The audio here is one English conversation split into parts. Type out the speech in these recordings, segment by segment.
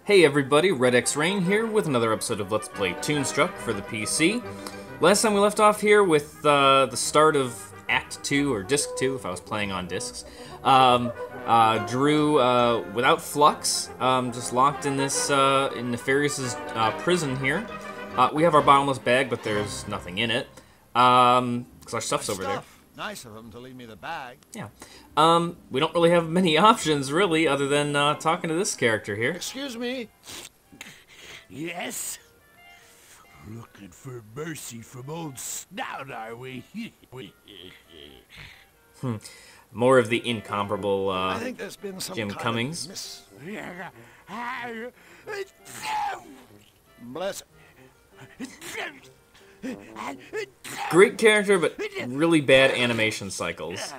Hey everybody, Red X Rain here with another episode of Let's Play Toonstruck for the PC. Last time we left off here with the start of Act 2, or Disc 2 if I was playing on discs. Drew, without Flux, just locked in this, in Nefarious's prison here. We have our bottomless bag, but there's nothing in it, because our stuff's over there. Nice of him to leave me the bag. Yeah. We don't really have many options, really, other than talking to this character here. Excuse me? Yes? Looking for mercy from old Snout, are we? More of the incomparable I think there's been some Jim kind Cummings. Of Bless. Great character, but really bad animation cycles.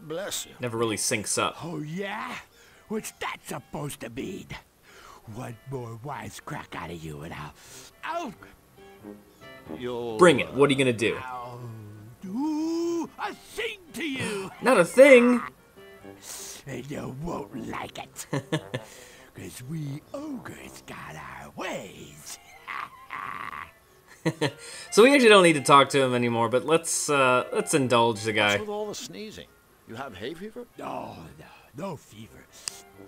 Bless you. Never really syncs up. Oh, yeah? What's that supposed to mean? One more wisecrack out of you and You'll Bring it. What are you gonna do? I'll do a thing to you. Not a thing! And you won't like it. Because we ogres got our ways. So we actually don't need to talk to him anymore, but let's indulge the guy. What's with all the sneezing? You have hay fever? No, no fever.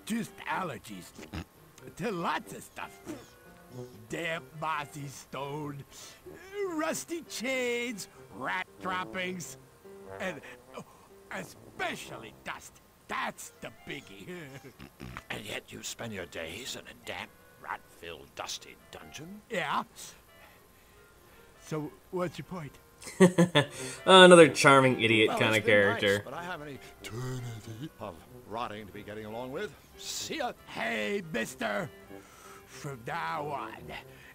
Just allergies to lots of stuff. Damp, mossy stone, rusty chains, rat droppings, and especially dust. That's the biggie. And yet you spend your days in a damp, rat-filled, dusty dungeon? Yeah. So, what's your point? Another charming idiot Well, kind it's of been character. nice, but I have an eternity of rotting to be getting along with. See ya. Hey, mister. From now on,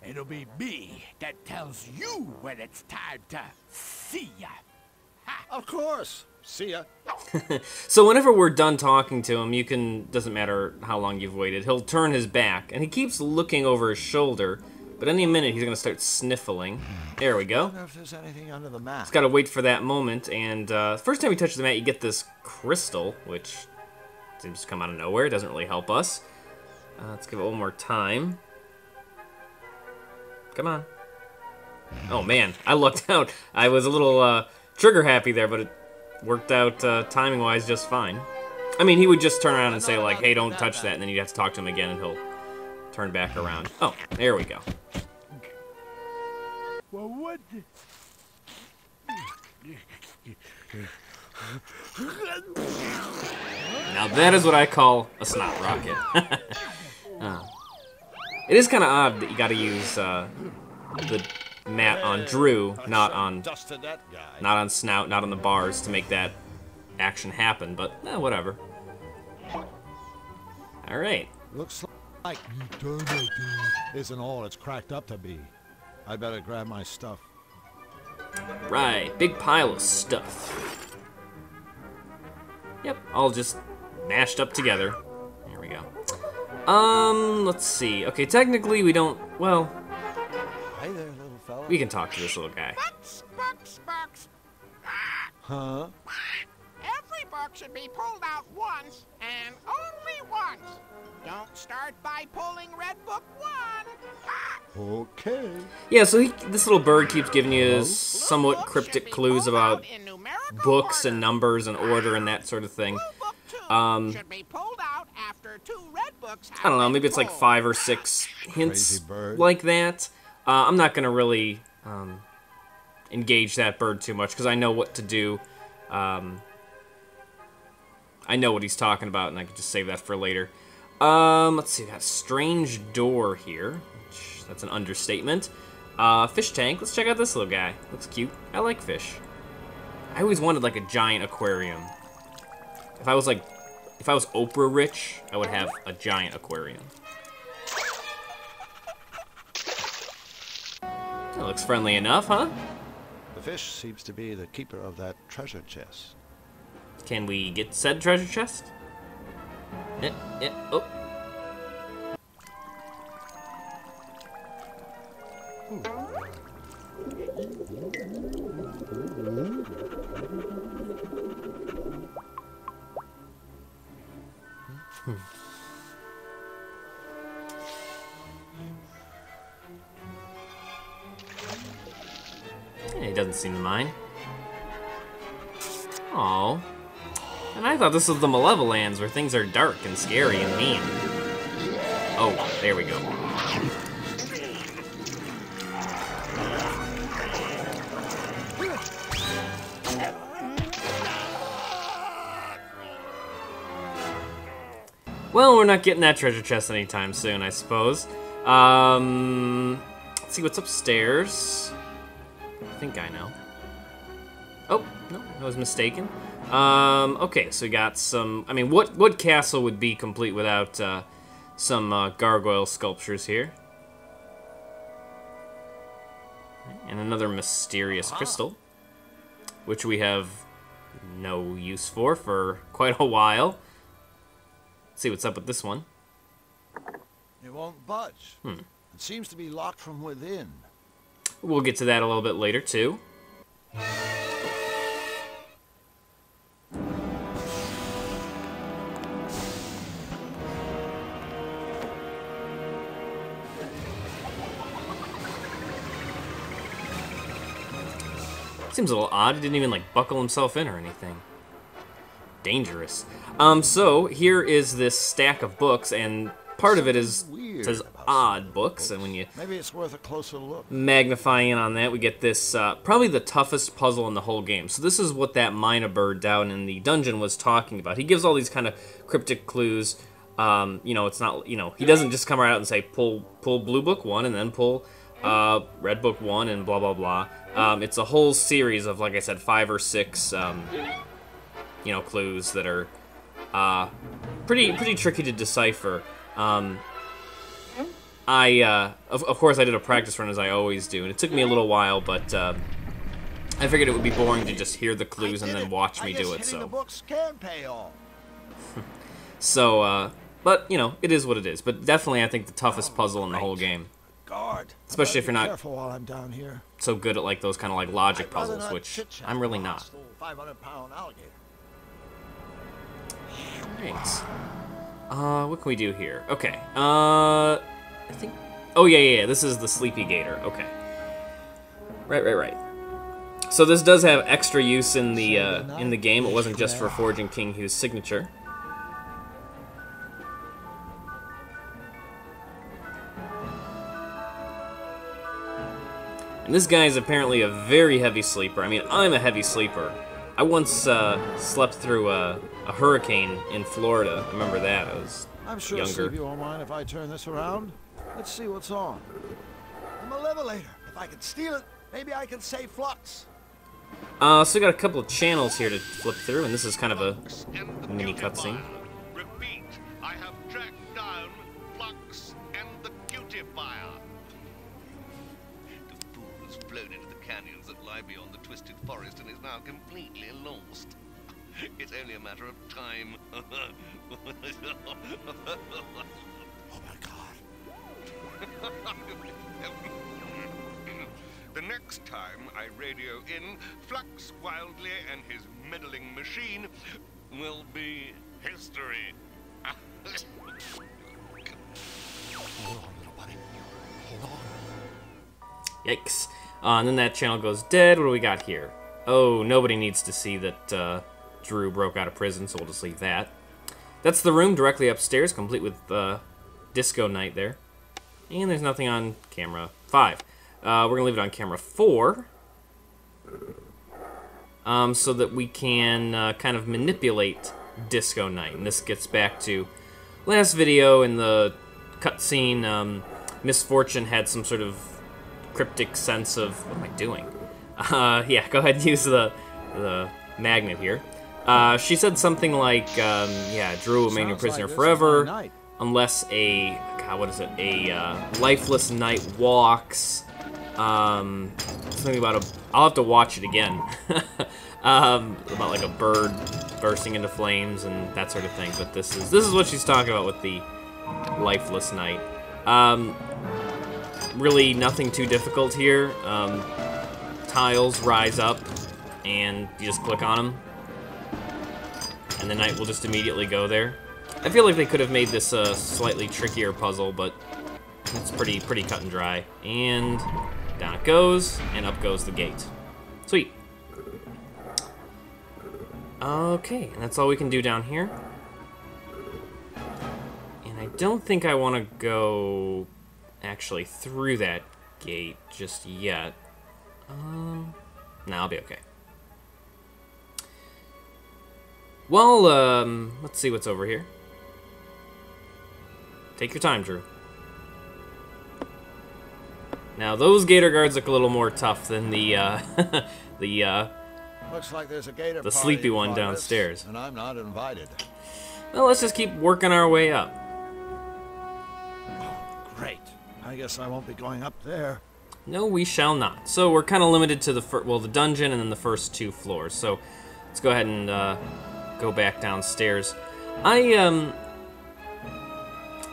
it'll be me that tells you when it's time to see ya. Of course. See ya. So whenever we're done talking to him, doesn't matter how long you've waited, he'll turn his back, and he keeps looking over his shoulder, but any minute he's gonna start sniffling. There we I go. wonder if there's anything under the mat. Just gotta wait for that moment, and first time he touches the mat, you get this crystal, which seems to come out of nowhere. It doesn't really help us. Let's give it one more time. Come on. Oh man, I lucked out. I was a little trigger happy there, but it worked out timing-wise just fine. I mean, he would just turn around and say like, hey, don't touch that, and then you'd have to talk to him again, and he'll turn back around. Oh, there we go. Well, what? Now that is what I call a snot rocket. It is kind of odd that you gotta use the mat on Drew, not on Snout, not on the bars to make that action happen, but whatever. Alright. Looks like eternity isn't all it's cracked up to be. I better grab my stuff. Right, big pile of stuff. Yep, all just mashed up together. There we go. Let's see. Okay, technically we don't, well, Hi there, little fella. we can talk to this little guy. Bucks. Huh? Every book should be pulled out once, and only once. Don't start by pulling Red Book 1. Okay. Yeah, so this little bird keeps giving you somewhat cryptic clues about books and numbers and order and that sort of thing. Book 2 should be pulled out after 2 red books I don't know, maybe it's like 5 or 6 hints Crazy bird. like that. I'm not gonna really engage that bird too much because I know what to do. I know what he's talking about, and I can just save that for later. Let's see, we got a strange door here. Which, that's an understatement. Fish tank. Let's check out this little guy. Looks cute. I like fish. I always wanted like a giant aquarium. If I was Oprah rich, I would have a giant aquarium. That looks friendly enough, huh? The fish seems to be the keeper of that treasure chest. Can we get said treasure chest? Oh. he doesn't seem to mind. Oh. And I thought this was the Malevolands, where things are dark and scary and mean. Oh, there we go. Well, we're not getting that treasure chest anytime soon, I suppose. Let's see what's upstairs. I think I know. Oh, no, I was mistaken. Okay, so we got some... I mean, what castle would be complete without some gargoyle sculptures here? And another mysterious crystal, which we have no use for quite a while. Let's see what's up with this one. It won't budge. It seems to be locked from within. We'll get to that a little bit later, too. Seems a little odd. He didn't even, like, buckle himself in or anything. Dangerous. So, here is this stack of books, and part of it is says odd books, and when you maybe it's worth a closer look. magnify in on that, we get this, probably the toughest puzzle in the whole game. So this is what that Mina bird down in the dungeon was talking about. He gives all these kind of cryptic clues. You know, it's not, you know, he doesn't just come right out and say, pull blue book 1, and then pull red book 1, and blah, blah, blah. It's a whole series of, like I said, 5 or 6, you know, clues that are pretty tricky to decipher. Of course, I did a practice run, as I always do, and it took me a little while, but I figured it would be boring to just hear the clues and then watch me do it. So, the books can pay off. so, but you know, it is what it is. But definitely, I think the toughest puzzle in the whole game. Guard. Especially if you're not careful while I'm down here. so good at like those kind of like logic puzzles, which I'm really not. 500-pound alligator. Right. What can we do here? Okay. I think. Oh yeah. This is the Sleepy Gator. Okay. Right. So this does have extra use in the game. It wasn't just for forging King Hugh's signature. And this guy is apparently a very heavy sleeper. I mean, I'm a heavy sleeper. I once slept through a hurricane in Florida. I remember that. I was I'm sure younger. Sleepy won't mind if I turn this around. Let's see what's on. A Malevolator. If I could steal it, maybe I can save Flux. So we got a couple of channels here to flip through, and this is kind of a mini cutscene. Repeat, I have tracked down Flux and the Cutifier. The fool has flown into the canyons that lie beyond the twisted forest and is now completely lost. It's only a matter of time. Oh my God. The next time I radio in, Flux Wildly and his meddling machine will be history. Hold on, little buddy. Hold on. Yikes. And then that channel goes dead. What do we got here? Oh, nobody needs to see that Drew broke out of prison, so we'll just leave that. That's the room directly upstairs, complete with Disco Night there. And there's nothing on camera 5. We're going to leave it on camera 4. So that we can kind of manipulate Disco Night. And this gets back to last video in the cutscene. Miss Fortune had some sort of cryptic sense of... What am I doing? Yeah, go ahead and use the magnet here. She said something like, yeah, Drew will remain your prisoner forever, unless a, God, what is it, a lifeless knight walks, something about I'll have to watch it again, about like a bird bursting into flames and that sort of thing, but this is what she's talking about with the lifeless knight. Really nothing too difficult here. Tiles rise up, and you just click on them, and the knight will just immediately go there. I feel like they could have made this a slightly trickier puzzle, but it's pretty cut and dry. And down it goes, and up goes the gate. Sweet. Okay, and that's all we can do down here. And I don't think I want to go actually through that gate just yet. No, I'll be okay. Well, let's see what's over here. Take your time, Drew. Now, those gator guards look a little more tough than the, Looks like there's a gator the party sleepy in one progress, downstairs. and I'm not invited. Well, let's just keep working our way up. Great. I guess I won't be going up there. No, we shall not. So we're kind of limited to the dungeon and then the first 2 floors. So let's go ahead and go back downstairs. I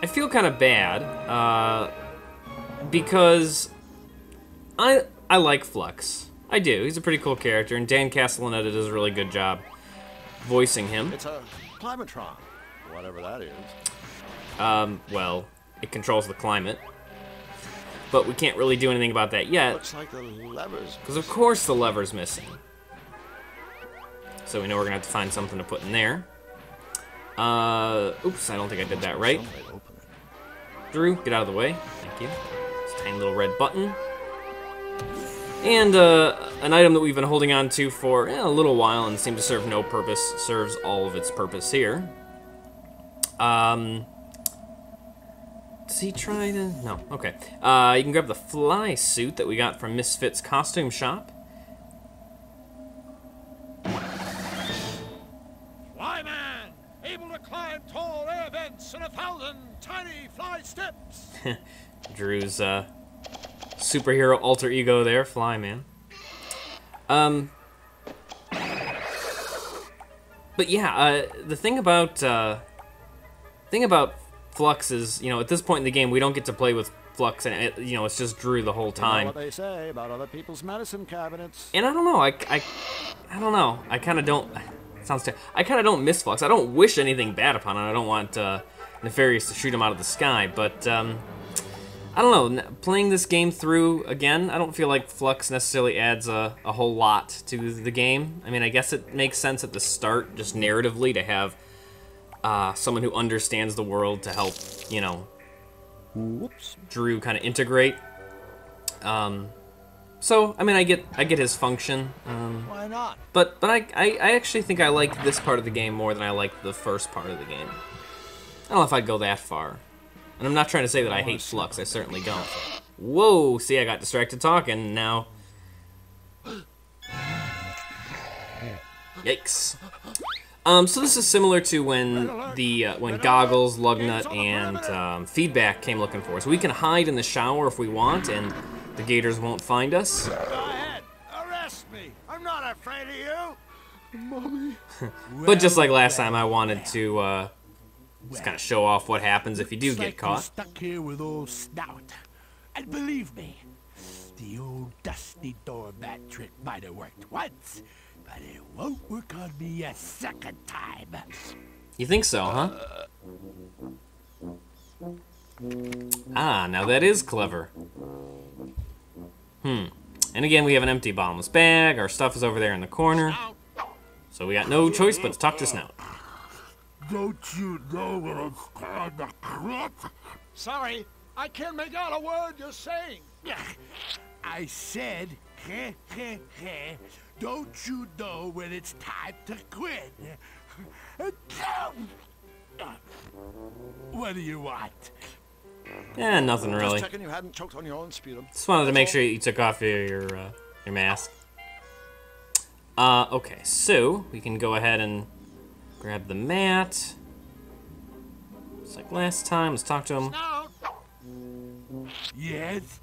feel kind of bad because I like Flux. I do. He's a pretty cool character, and Dan Castellaneta does a really good job voicing him. It's a climatron, whatever that is. Well, it controls the climate. But we can't really do anything about that yet. Looks like the levers. Because of course the lever's missing. So we know we're gonna have to find something to put in there. Oops, I don't think I did that right. Drew, get out of the way. Thank you. This tiny little red button. And an item that we've been holding on to for a little while and seemed to serve no purpose serves all of its purpose here. Does he try to? No. Okay. You can grab the fly suit that we got from Misfits Costume Shop. Flyman, able to climb tall air vents and 1,000 tiny fly steps. Drew's superhero alter ego there, Flyman. But yeah, the thing about Flux is, you know, at this point in the game, we don't get to play with Flux, and it's just Drew the whole time. You know what they say about other people's medicine cabinets. And I don't know, I don't know. I kind of don't. Sounds terrible. I kind of don't miss Flux. I don't wish anything bad upon him. I don't want Nefarious to shoot him out of the sky, but I don't know. Playing this game through again, I don't feel like Flux necessarily adds a whole lot to the game. I mean, I guess it makes sense at the start, just narratively, to have someone who understands the world to help, you know, Drew kind of integrate. So I mean, I get his function. Why not? But I actually think I like this part of the game more than I like the first part of the game. I don't know if I'd go that far. And I'm not trying to say that I hate Flux. I certainly don't. Whoa! See, I got distracted talking. Now, yikes. So this is similar to when when Goggles, Lugnut, and Feedback came looking for us. We can hide in the shower if we want, and the gators won't find us. Go ahead, arrest me. I'm not afraid of you. Mommy. But just like last time, I wanted to just kind of show off what happens if you do get caught. Stuck here with old Snout, and believe me, the old dusty doormat trick might have worked once. But it won't work on me a second time. You think so, huh? Ah, now that is clever. And again, we have an empty bottomless bag. Our stuff is over there in the corner. So we got no choice but to talk to Snout. Don't you know what it's time to quit? Sorry, I can't make out a word you're saying. I said, don't you know when it's time to quit? What do you want? Nothing really. Just checking you hadn't choked on your own sputum. Just wanted to make sure you took off your mask. Okay, so we can go ahead and grab the mat. Just like last time, let's talk to him. Yes?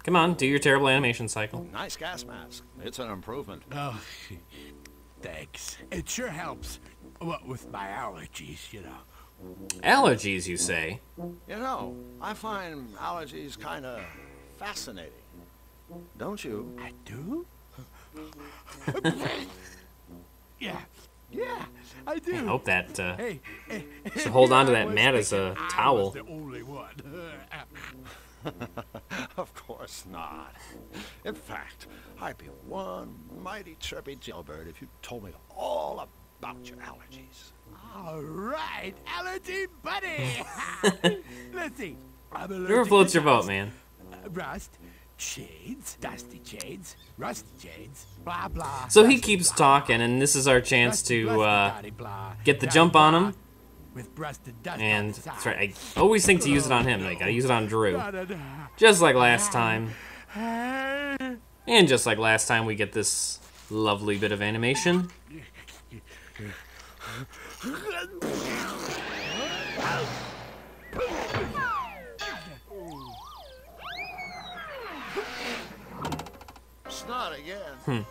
Come on, do your terrible animation cycle. Nice gas mask. It's an improvement. Oh, thanks. It sure helps. What with my allergies, you know. Allergies, you say? You know, I find allergies kind of fascinating. Don't you? I do? Yeah, I do. I hope that Hey, should hold on to that mat as a towel. I was the only one. Of course not. In fact, I'd be one mighty chirpy jailbird if you told me all about your allergies. All right, allergy buddy. Let's see. I'm allergic Whoever floats to your boat, dust, man. Rust, shades, dusty shades, rusty shades, blah blah. So he dusty, keeps blah, talking, and this is our chance rusty, to rusty, blah, get the blah, jump on blah, him. with brusted dust on And the that's right. side. I always think to use it on him. I gotta use it on Drew, Da-da-da. just like last time. And just like last time, we get this lovely bit of animation. Snot again.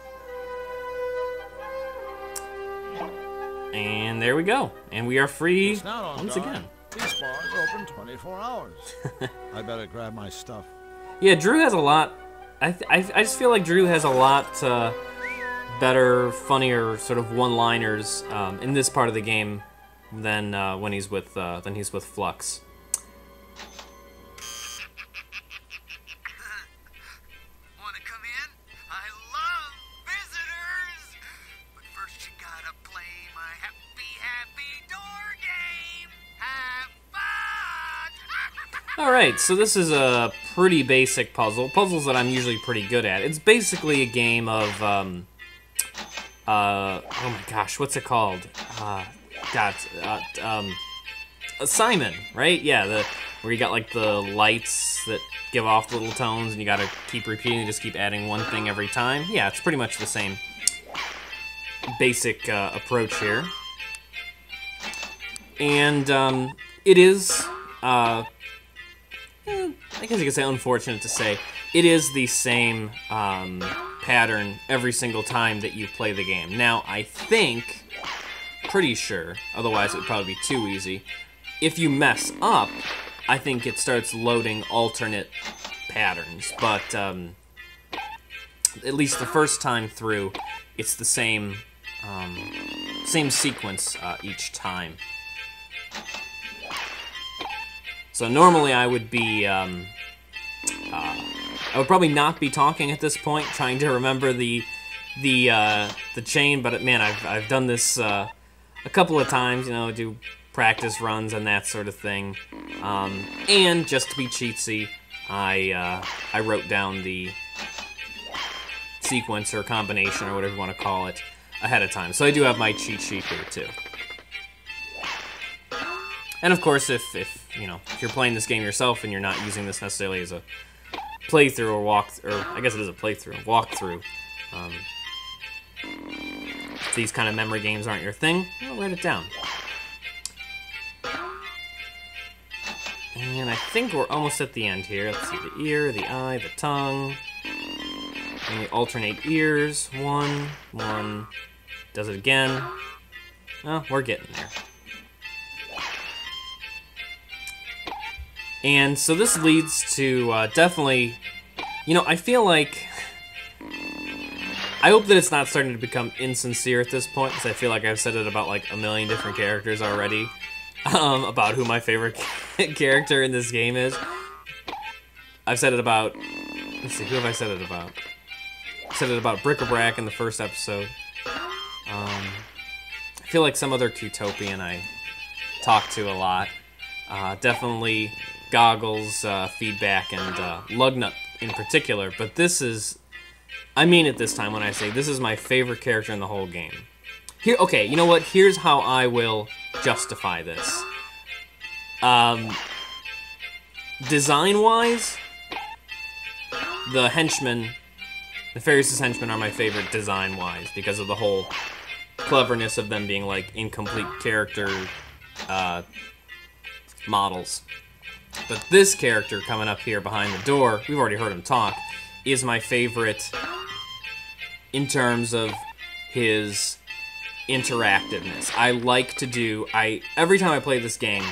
And there we go. And we are free It's not on once guard. again. These bars are open 24 hours. I better grab my stuff. Yeah, Drew has a lot. I just feel like Drew has a lot better, funnier sort of one-liners in this part of the game than when he's with Flux. Want to come in? I love visitors! But first you gotta play my happy door game! Have fun! Alright, so this is a pretty basic puzzle. Puzzles that I'm usually pretty good at. It's basically a game of, oh my gosh, what's it called? Simon, right? Yeah, where you got like the lights that give off little tones and you gotta keep repeating, just keep adding one thing every time. Yeah, it's pretty much the same basic approach here. And it is, I guess you could say unfortunate to say, it is the same pattern every single time that you play the game. Now, I think, pretty sure, otherwise it would probably be too easy, if you mess up, I think it starts loading alternate patterns, but at least the first time through, it's the same sequence each time. So normally I would be, I would probably not be talking at this point, trying to remember the chain. But man, I've done this a couple of times. You know, do practice runs and that sort of thing. And just to be cheatsy, I wrote down the sequence or combination or whatever you want to call it ahead of time. So I do have my cheat sheet here too. And of course, if you're playing this game yourself and you're not using this necessarily as a playthrough or I guess it is a playthrough, walkthrough. If these kind of memory games aren't your thing, well, write it down. And I think we're almost at the end here. Let's see, the ear, the eye, the tongue. And we alternate ears. One, does it again. Oh, we're getting there. And so this leads to definitely, I feel like, I hope that it's not starting to become insincere at this point, because I feel like I've said it about like a million different characters already, about who my favorite character in this game is. I've said it about, let's see, who have I said it about? I said it about Bric-a-Brac in the first episode. I feel like some other Qtopian I talk to a lot. Definitely Goggles, Feedback, and Lugnut in particular, but this is, I mean it this time when I say this is my favorite character in the whole game. Here, okay, you know what? Here's how I will justify this. Design-wise, the henchmen, Nefarious' henchmen are my favorite design-wise because of the whole cleverness of them being like incomplete character models. But this character coming up here behind the door, we've already heard him talk, is my favorite in terms of his interactiveness. I like to do, every time I play this game,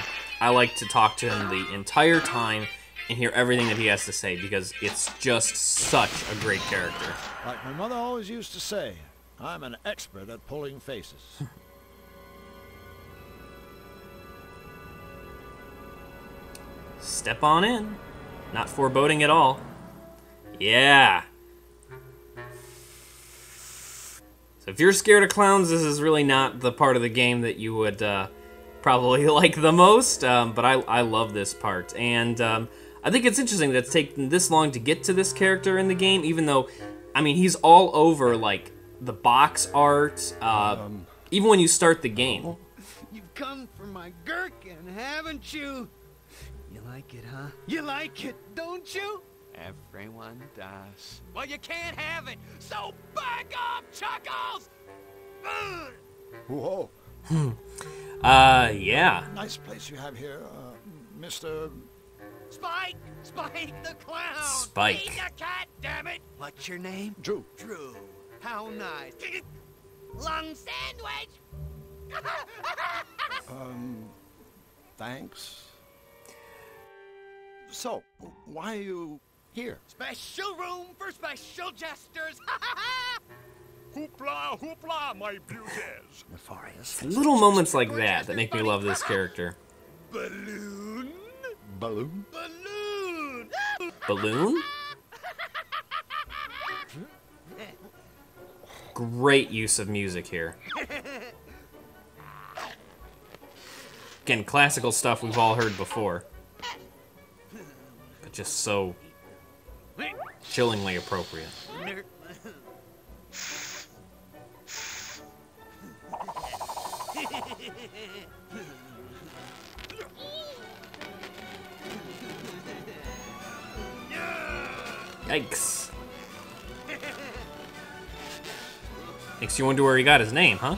I like to talk to him the entire time and hear everything that he has to say because it's just such a great character. Like my mother always used to say, I'm an expert at pulling faces. Step on in. Not foreboding at all. Yeah. So if you're scared of clowns, this is really not the part of the game that you would probably like the most. But I love this part. And I think it's interesting that it's taken this long to get to this character in the game, even though, I mean, he's all over, like, the box art, even when you start the game. You've come for my gherkin, haven't you? You like it, huh? You like it, don't you? Everyone does. Well, you can't have it, so back off, Chuckles! Whoa. Yeah. Nice place you have here, Mr. Spike! Spike the clown! Spike. He's a cat, damn it! What's your name? Drew. Drew. How nice. Lung sandwich! Thanks. So, why are you here? Special room for special jesters! Hoopla, hoopla, my beauties. Nefarious. Little moments like that that make me love this character. Balloon? Balloon? Balloon! Balloon? Great use of music here. Again, classical stuff we've all heard before. But just so chillingly appropriate. Yikes. Makes you wonder where he got his name, huh?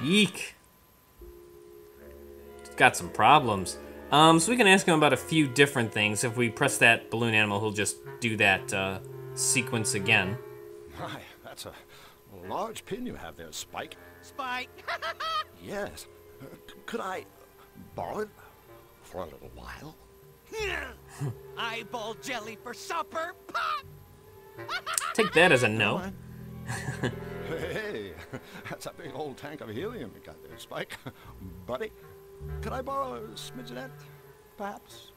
Yeek. He's got some problems. So we can ask him about a few different things. If we press that balloon animal, he'll just do that sequence again. My, that's a large pin you have there, Spike. Spike! Yes. Could I borrow it for a little while? Eyeball jelly for supper! Pop! Take that as a no. Hey, that's a big old tank of helium you got there, Spike. Buddy, could I borrow a smidgenette, perhaps?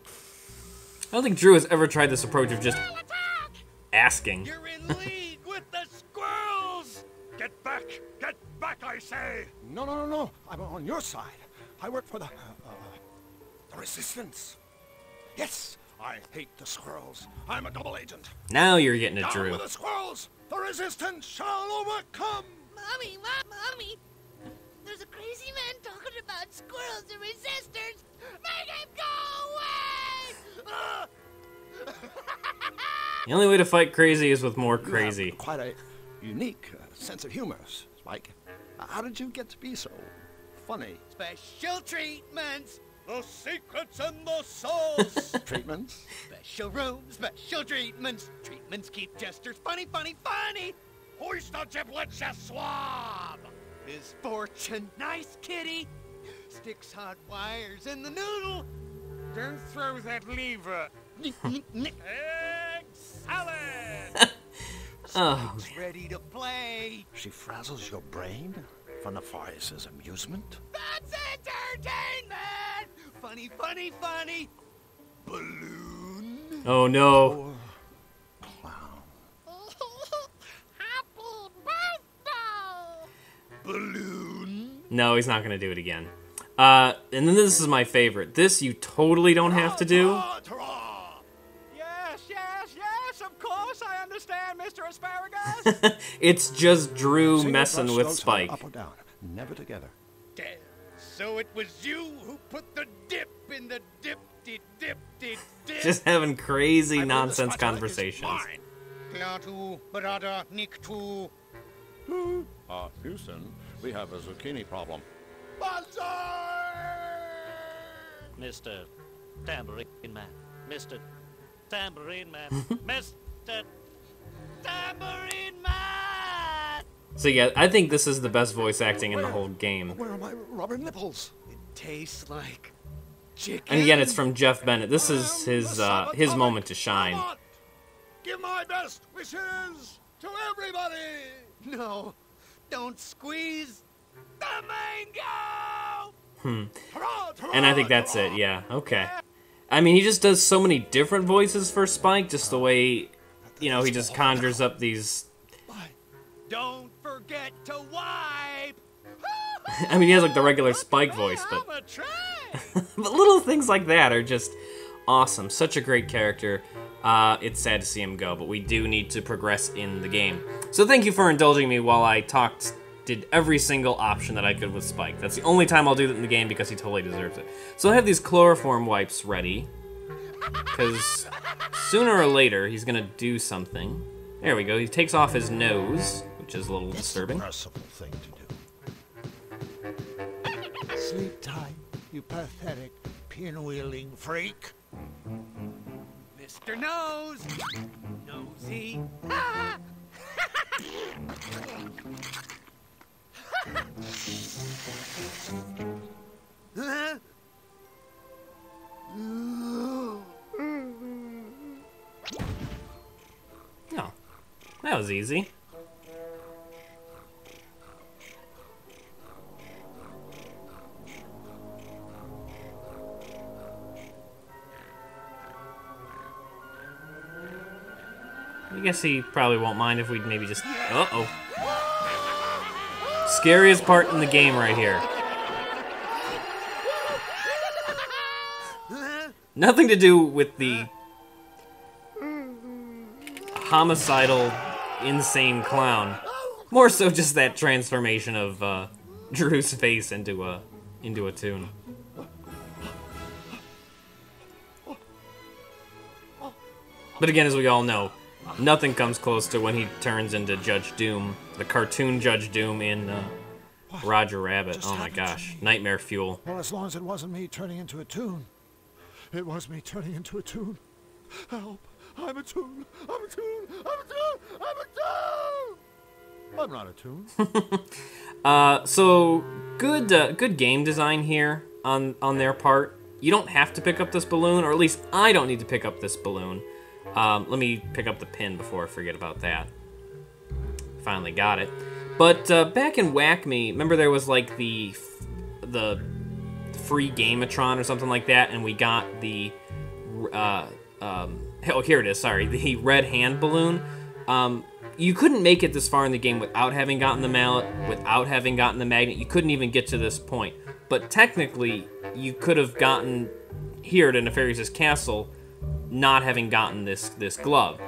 I don't think Drew has ever tried this approach of just asking. You're in league with the squirrels! Get back, I say. No. I'm on your side. I work for the Resistance. Yes, I hate the squirrels. I'm a double agent. Now you're getting it, Down Drew. with the squirrels! The Resistance shall overcome! Mommy, Mommy! There's a crazy man talking about squirrels and resistors! Make him go away! The only way to fight crazy is with more crazy. You have quite a unique sense of humor, Spike. How did you get to be so funny? Special treatments! The secrets and the souls! Treatments? Special rooms, special treatments! Treatments keep jesters funny! Hoist the giblets, you swab! Misfortune, nice kitty! Sticks hot wires in the noodle! Don't throw that lever. Egg salad! Oh, Spike's ready to play! She frazzles your brain for Nefarious's amusement? That's entertainment! Funny! Balloon! oh no. Clown. Happy birthday! Balloon! No, he's not gonna do it again. And then this is my favorite. This you totally don't have to do. Yes, of course I understand, Mr. Asparagus. It's just Drew Single messing with brushstrokes are Spike. Up or down, never together. Damn. So it was you who put the dip in the dip. Just having crazy I believe nonsense the spotlight is conversations. mine. Klatu, Barada, Niktu. Houston, we have a zucchini problem. Mr. Tambourine Man. Mr. Tambourine Man. Mr. Tambourine Man! So yeah, I think this is the best voice acting in the whole game. Where are my rubber nipples? It tastes like chicken. And again, it's from Jeff Bennett. This is his moment to shine. Give my best wishes to everybody. No, don't squeeze the mango. And I think that's it, yeah, okay. I mean, he just does so many different voices for Spike, just the way, you know, he just conjures up these... Don't forget to wipe. I mean, he has like the regular Spike voice, but... but little things like that are just awesome. Such a great character. It's sad to see him go, but we do need to progress in the game. So thank you for indulging me while I did every single option that I could with Spike. That's the only time I'll do that in the game because he totally deserves it. So I have these chloroform wipes ready, because sooner or later he's gonna do something. There we go, he takes off his nose, which is a little disturbing. Merciful thing to do. Sleep tight, you pathetic pinwheeling freak. Mr. Nose. Nosy. Oh, that was easy. I guess he probably won't mind if we maybe just... Uh-oh. Scariest part in the game right here. Nothing to do with the homicidal, insane clown. More so just that transformation of Drew's face into a tune. But again, as we all know, nothing comes close to when he turns into Judge Doom, the cartoon Judge Doom in Roger Rabbit. Oh my gosh, nightmare fuel. Well, as long as it wasn't me turning into a tune. It was me turning into a tune. Help! I'm a tune! I'm a tune! I'm a tune! I'm a tune! I'm not a tune. So good game design here on their part. You don't have to pick up this balloon, or at least I don't need to pick up this balloon. Let me pick up the pin before I forget about that. Finally got it. But back in Whack Me, remember there was like the free Gamatron or something like that, and we got the oh, here it is, sorry, the red hand balloon. You couldn't make it this far in the game without having gotten the mallet, without having gotten the magnet. You couldn't even get to this point. But technically, you could have gotten here to Nefarious' castle not having gotten this glove.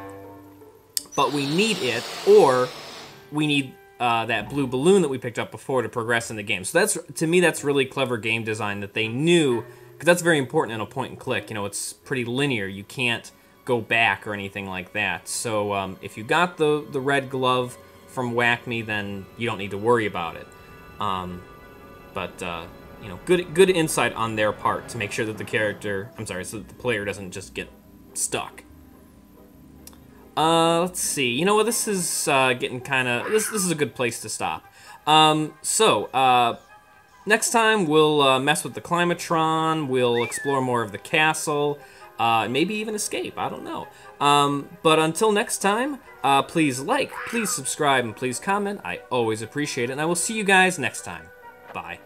But we need it, or we need that blue balloon that we picked up before to progress in the game. So that's, to me, that's really clever game design that they knew, because that's very important in a point and click. You know, it's pretty linear. You can't go back or anything like that. So if you got the red glove from Whack Me, then you don't need to worry about it. You know, good insight on their part to make sure that the character, so that the player doesn't just get stuck. Let's see. You know what? This is getting kind of... This is a good place to stop. Next time we'll mess with the Climatron. We'll explore more of the castle. Maybe even escape. I don't know. But until next time, please like, please subscribe, and please comment. I always appreciate it. And I will see you guys next time. Bye.